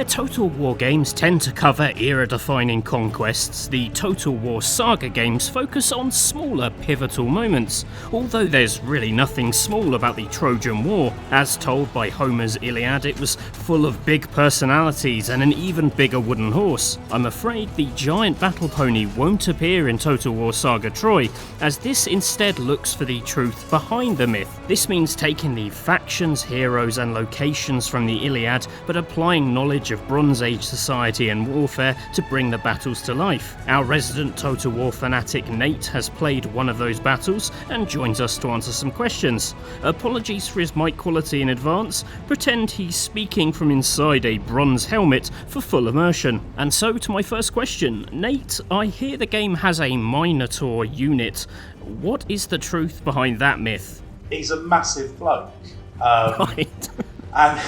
Where Total War games tend to cover era-defining conquests, the Total War Saga games focus on smaller, pivotal moments, although there's really nothing small about the Trojan War. As told by Homer's Iliad, it was full of big personalities and an even bigger wooden horse. I'm afraid the giant battle pony won't appear in Total War Saga Troy, as this instead looks for the truth behind the myth. This means taking the factions, heroes and locations from the Iliad, but applying knowledge of Bronze Age society and warfare to bring the battles to life. Our resident Total War fanatic Nate has played one of those battles and joins us to answer some questions. Apologies for his mic quality in advance, pretend he's speaking from inside a bronze helmet for full immersion. And so to my first question, Nate, I hear the game has a minotaur unit. What is the truth behind that myth? He's a massive bloke. Right. And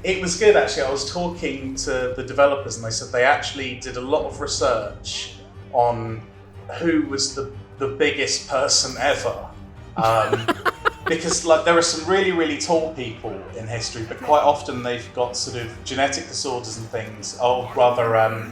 it was good, actually. I was talking to the developers and they said they actually did a lot of research on who was the biggest person ever. Because there are some really, really tall people in history, but quite often they've got sort of genetic disorders and things, or rather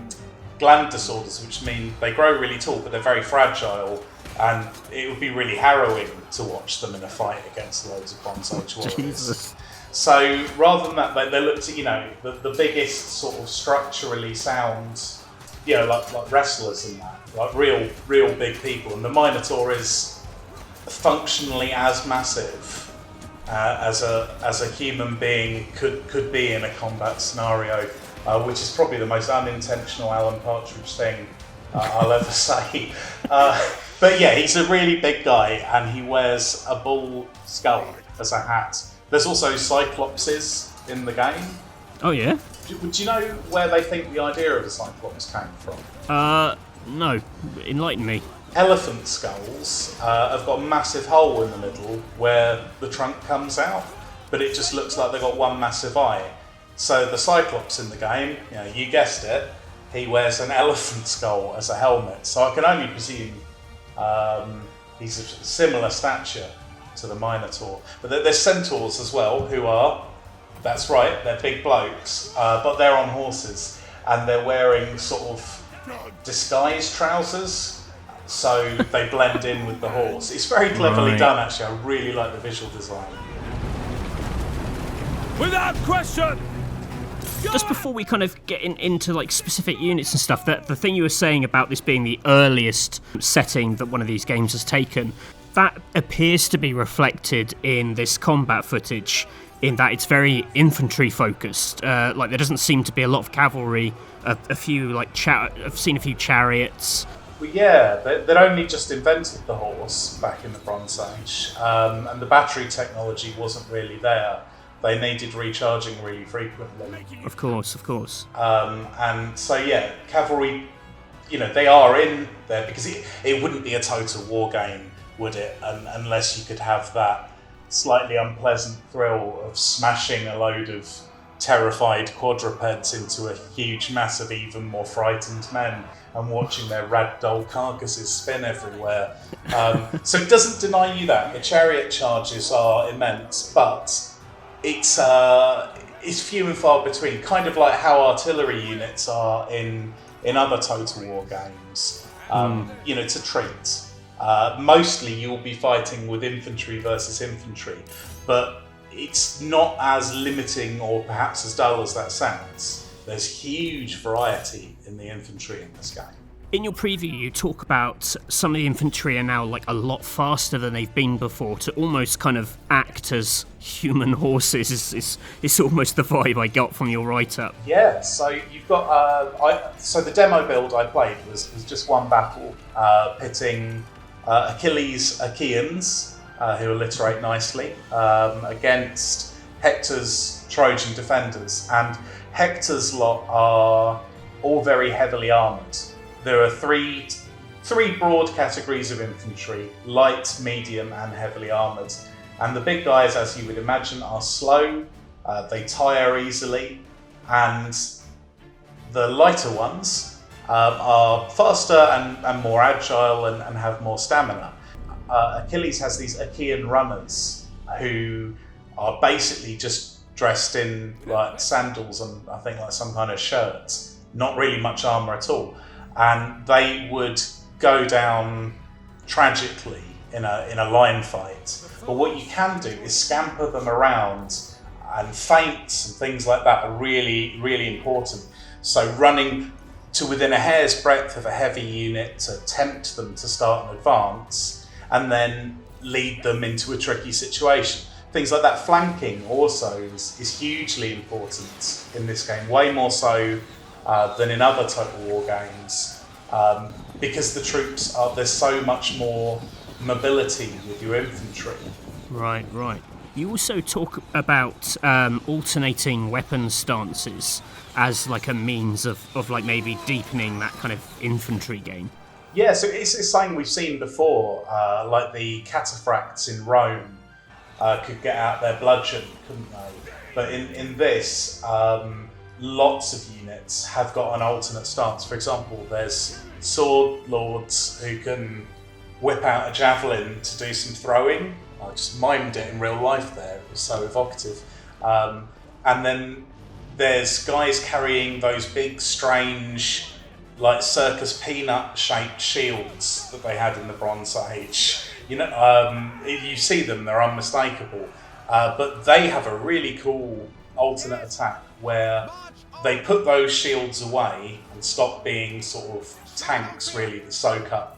gland disorders, which mean they grow really tall, but they're very fragile. And it would be really harrowing to watch them in a fight against loads of Bronze Age warriors. Jesus. So rather than that, they looked at, the biggest sort of structurally sound, like wrestlers and that, like real big people. And the Minotaur is functionally as massive as a human being could be in a combat scenario, which is probably the most unintentional Alan Partridge thing I'll ever say. But yeah, he's a really big guy and he wears a bull skull as a hat. There's also cyclopses in the game. Oh yeah? Would you know where they think the idea of the cyclops came from? No. Enlighten me. Elephant skulls have got a massive hole in the middle where the trunk comes out, but it just looks like they've got one massive eye. So the cyclops in the game, you guessed it, he wears an elephant skull as a helmet. So I can only presume he's of similar stature to the Minotaur. But there's centaurs as well, who are, that's right, they're big blokes, but they're on horses and they're wearing sort of disguised trousers, so they blend in with the horse. It's very cleverly done, actually. I really like the visual design. Without question! Just before we kind of get into like specific units and stuff, the thing you were saying about this being the earliest setting that one of these games has taken, that appears to be reflected in this combat footage, in that it's very infantry focused. Like there doesn't seem to be a lot of cavalry. A few I've seen a few chariots. Well, yeah, they'd only just invented the horse back in the Bronze Age, and the battery technology wasn't really there. They needed recharging really frequently. Of course. And so, yeah, cavalry, they are in there because it wouldn't be a Total War game, would it? Unless you could have that slightly unpleasant thrill of smashing a load of terrified quadrupeds into a huge mass of even more frightened men and watching their ragdoll carcasses spin everywhere. So it doesn't deny you that. The chariot charges are immense, but it's few and far between, kind of like how artillery units are in other Total War games. It's a treat. Mostly you'll be fighting with infantry versus infantry, but it's not as limiting or perhaps as dull as that sounds. There's huge variety in the infantry in this game. In your preview, you talk about some of the infantry are now like a lot faster than they've been before, to almost kind of act as human horses. It's almost the vibe I got from your write-up. Yeah, so you've got so the demo build I played was just one battle pitting Achilles' Achaeans, who alliterate nicely, against Hector's Trojan defenders, and Hector's lot are all very heavily armoured. There are three broad categories of infantry: light, medium, and heavily armoured. And the big guys, as you would imagine, are slow, they tire easily, and the lighter ones are faster and more agile and have more stamina. Achilles has these Achaean runners who are basically just dressed in like sandals and I think like some kind of shirts, not really much armor at all, and they would go down tragically in a line fight. But what you can do is scamper them around, and feints and things like that are really, really important. So running to within a hair's breadth of a heavy unit to tempt them to start an advance, and then lead them into a tricky situation. Things like that. Flanking also is hugely important in this game, way more so than in other Total War games, because the troops there's so much more mobility with your infantry. Right. You also talk about alternating weapon stances as like a means of like maybe deepening that kind of infantry game. Yeah, so it's something we've seen before, like the cataphracts in Rome could get out their bludgeon, couldn't they? But in this, lots of units have got an alternate stance. For example, there's sword lords who can whip out a javelin to do some throwing. I just mimed it in real life there, it was so evocative. And then there's guys carrying those big, strange, like circus peanut shaped shields that they had in the Bronze Age. You know, you see them, they're unmistakable. But they have a really cool alternate attack where they put those shields away and stop being sort of tanks, really, that soak up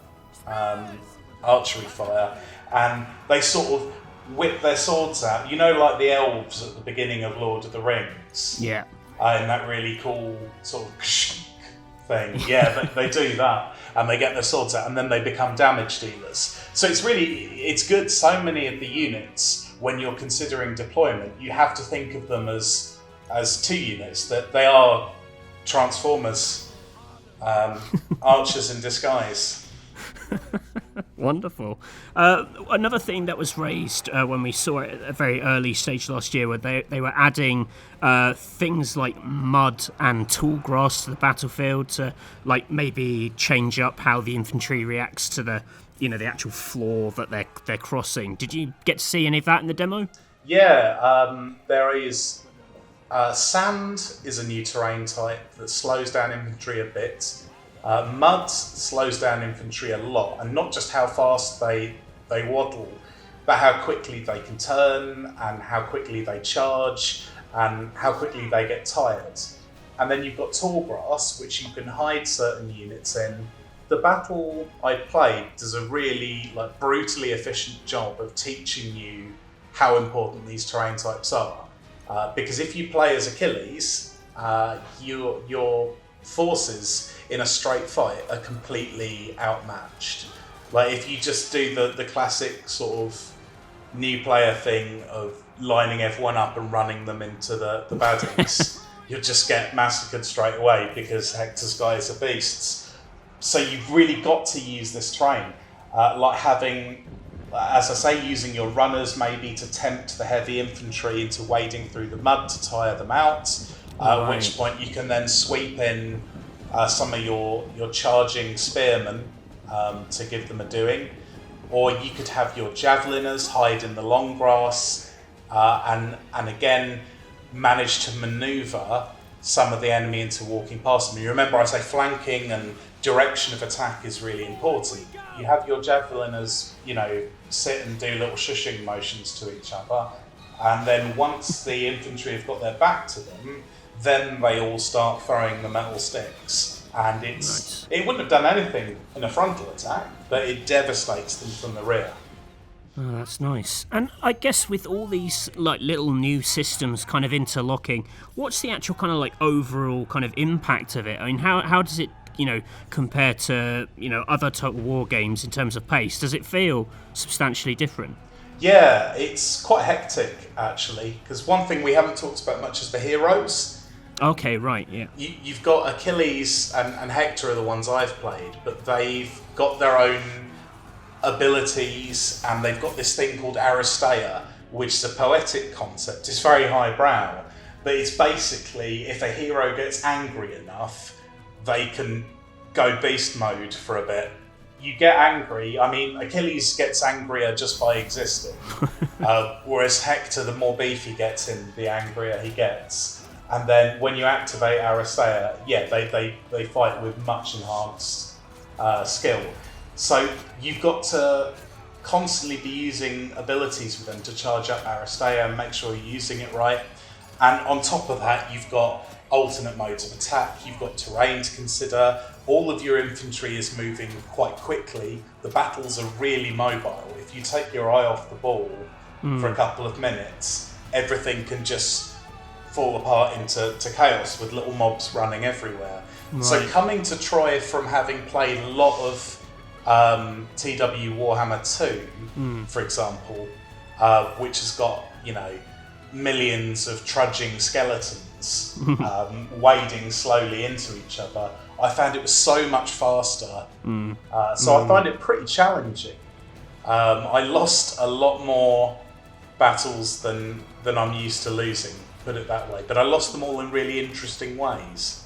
archery fire, and they sort of whip their swords out. You know, like the elves at the beginning of Lord of the Rings? Yeah. In that really cool sort of thing. Yeah, they do that, and they get their swords out, and then they become damage dealers. So it's good. So many of the units, when you're considering deployment, you have to think of them as two units, that they are Transformers, archers in disguise. Wonderful. Another thing that was raised when we saw it at a very early stage last year, where they were adding things like mud and tall grass to the battlefield to like maybe change up how the infantry reacts to the actual floor that they're crossing. Did you get to see any of that in the demo? Yeah, there is sand is a new terrain type that slows down infantry a bit. Mud slows down infantry a lot, and not just how fast they waddle, but how quickly they can turn, and how quickly they charge, and how quickly they get tired. And then you've got tall grass, which you can hide certain units in. The battle I played does a really brutally efficient job of teaching you how important these terrain types are. Because if you play as Achilles, your forces in a straight fight are completely outmatched. Like if you just do the classic sort of new player thing of lining everyone up and running them into the baddies, you'll just get massacred straight away because Hector's guys are beasts. So you've really got to use this terrain, like having, as I say, using your runners maybe to tempt the heavy infantry into wading through the mud to tire them out. At which point you can then sweep in some of your charging spearmen to give them a doing. Or you could have your javeliners hide in the long grass and again manage to manoeuvre some of the enemy into walking past them. You remember I say flanking and direction of attack is really important. You have your javeliners, sit and do little shushing motions to each other, and then once the infantry have got their back to them, then they all start throwing the metal sticks, and it wouldn't have done anything in a frontal attack, but it devastates them from the rear. Oh, that's nice. And I guess with all these little new systems kind of interlocking, what's the actual kind of overall kind of impact of it? I mean, how does it compare to other Total War games in terms of pace? Does it feel substantially different? Yeah, it's quite hectic actually, because one thing we haven't talked about much is the heroes. Okay, right, yeah. You've got Achilles and Hector are the ones I've played, but they've got their own abilities, and they've got this thing called Aristeia, which is a poetic concept. It's very highbrow, but it's basically if a hero gets angry enough, they can go beast mode for a bit. you get angry. I mean, Achilles gets angrier just by existing, whereas Hector, the more beef he gets in, the angrier he gets. And then when you activate Aristeia, they fight with much enhanced skill. So you've got to constantly be using abilities with them to charge up Aristeia and make sure you're using it right. And on top of that, you've got alternate modes of attack, you've got terrain to consider, all of your infantry is moving quite quickly, the battles are really mobile. If you take your eye off the ball for a couple of minutes, everything can just fall apart into chaos with little mobs running everywhere. Right. So coming to Troy from having played a lot of TW Warhammer 2, for example, which has got, millions of trudging skeletons wading slowly into each other, I found it was so much faster. So I find it pretty challenging. I lost a lot more battles than I'm used to losing, put it that way. But I lost them all in really interesting ways.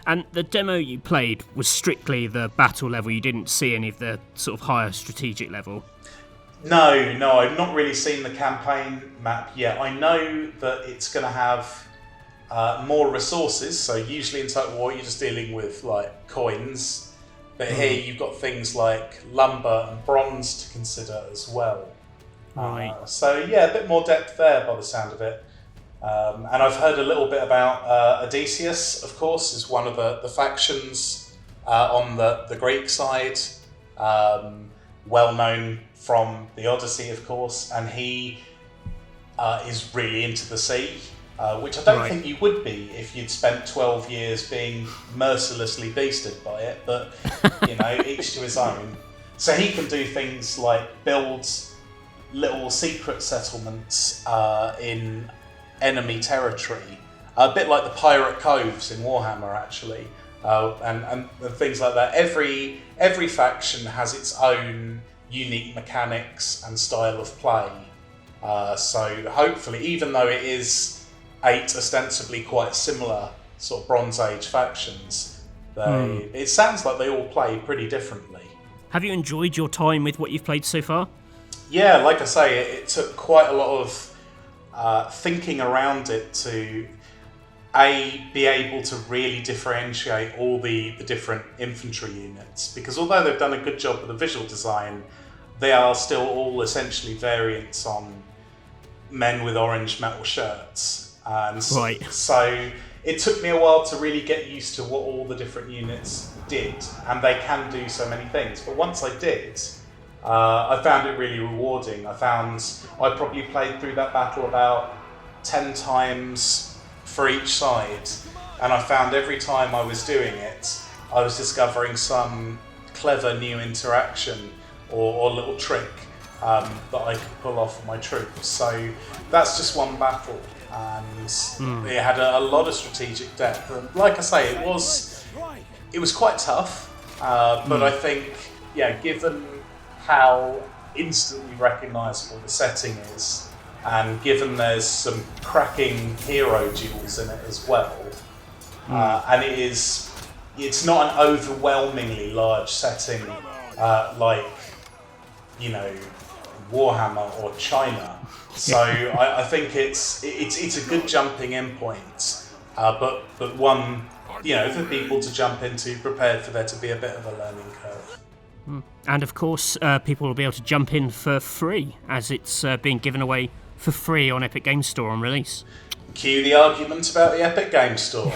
And the demo you played was strictly the battle level, you didn't see any of the sort of higher strategic level? No, I've not really seen the campaign map yet. I know that it's going to have more resources, so usually in Total War you're just dealing with like coins, but here you've got things like lumber and bronze to consider as well. Right. So yeah, a bit more depth there by the sound of it. And I've heard a little bit about Odysseus, of course, is one of the factions on the Greek side, well known from the Odyssey, of course, and he is really into the sea, which I don't think you would be if you'd spent 12 years being mercilessly beasted by it, but, each to his own. So he can do things like build little secret settlements in enemy territory, a bit like the pirate coves in Warhammer, actually, and things like that. Every faction has its own unique mechanics and style of play. So hopefully, even though it is 8 ostensibly quite similar sort of Bronze Age factions, it sounds like they all play pretty differently. Have you enjoyed your time with what you've played so far? Yeah, like I say, it took quite a lot of thinking around it to be able to really differentiate all the different infantry units, because although they've done a good job with the visual design, they are still all essentially variants on men with orange metal shirts. And so it took me a while to really get used to what all the different units did, and they can do so many things. But once I did, I found it really rewarding. I probably played through that battle about 10 times for each side, and I found every time I was doing it, I was discovering some clever new interaction or little trick that I could pull off with my troops. So that's just one battle, and it had a lot of strategic depth. And like I say, it was quite tough, but I think, given how instantly recognisable the setting is, and given there's some cracking hero duels in it as well, and it's not an overwhelmingly large setting like Warhammer or China, so I think it's a good jumping in point, but one for people to jump into, prepared for there to be a bit of a learning curve. And of course, people will be able to jump in for free, as it's being given away for free on Epic Games Store on release. Cue the argument about the Epic Games Store.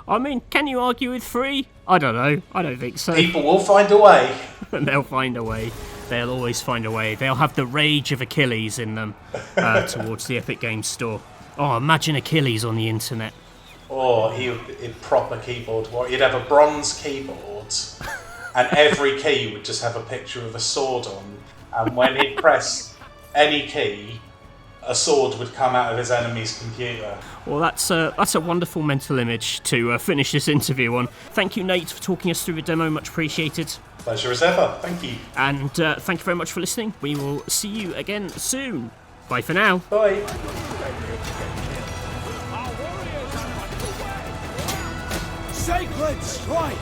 I mean, can you argue with free? I don't know. I don't think so. People will find a way. They'll find a way. They'll always find a way. They'll have the rage of Achilles in them towards the Epic Games Store. Oh, imagine Achilles on the internet. Or he'd proper keyboard warrior. He'd have a bronze keyboard, and every key would just have a picture of a sword on. And when he'd press any key, a sword would come out of his enemy's computer. Well, that's a wonderful mental image to finish this interview on. Thank you, Nate, for talking us through the demo. Much appreciated. Pleasure as ever. Thank you. And thank you very much for listening. We will see you again soon. Bye for now. Bye. Sacred strike!